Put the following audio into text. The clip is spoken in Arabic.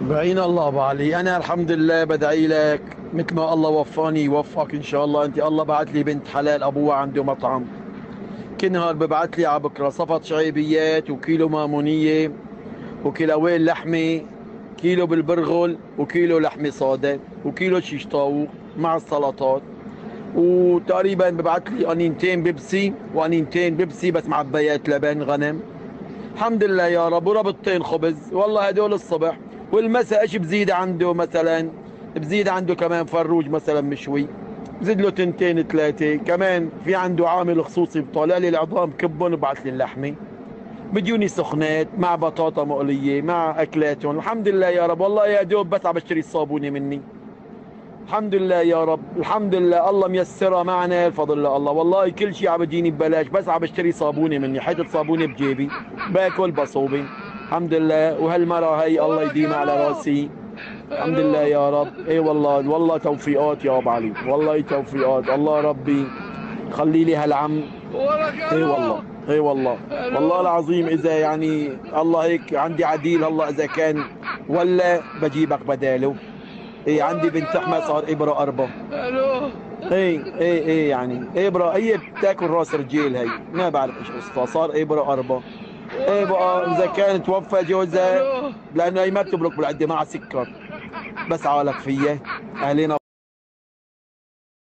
بعين الله ابو علي، انا الحمد لله بدعي لك مثل ما الله وفاني يوفقك ان شاء الله. انت الله بعت لي بنت حلال، ابوها عنده مطعم، كل نهار ببعت لي على بكره صفط شعيبيات وكيلو مامونيه وكيلوين لحمه، كيلو بالبرغل وكيلو لحمه صاده وكيلو شيش طاووق مع السلطات، وتقريبا ببعت لي قنينتين بيبسي وقنينتين بيبسي بس معبيات لبن غنم. الحمد لله يا رب، وربطتين خبز والله هدول الصبح. والمساء ايش بزيد عنده مثلا؟ بزيد عنده كمان فروج مثلا مشوي، بزيد له تنتين ثلاثة كمان. في عنده عامل خصوصي بطالع لي العظام كبهم وبعث لي اللحمة، بديوني سخنات مع بطاطا مقلية مع أكلاتهم. الحمد لله يا رب، والله يا دوب بس عم بشتري الصابونة مني. الحمد لله يا رب، الحمد لله الله ميسرها معنا، الفضل لله. والله كل شيء عم بيجيني ببلاش، بس عم بشتري صابونه مني، حته صابونه بجيبي باكل بصوبي. الحمد لله. وهالمره هي الله ولك يديمها على الو. راسي. الحمد لله الو. يا رب. اي والله، والله توفيقات يا ابو علي، والله توفيقات الله ربي خلي لي هالعم. ولك اي الو. والله، اي والله، والله الو. العظيم اذا يعني الله هيك عندي عديل الله اذا كان، ولا بجيبك بداله. اي عندي ولك بنت احمد الو. صار ابره اربع. الو. ايه يعني ابره هي بتاكل راس رجيل، هي ما بعرف ايش قصتها، صار ابره اربع. ايه ولك بقى اذا الو. كان توفى جوزها، الو. لانه هي ما بتبرك بالعده مع سكر، بس عالك فيها اهلنا.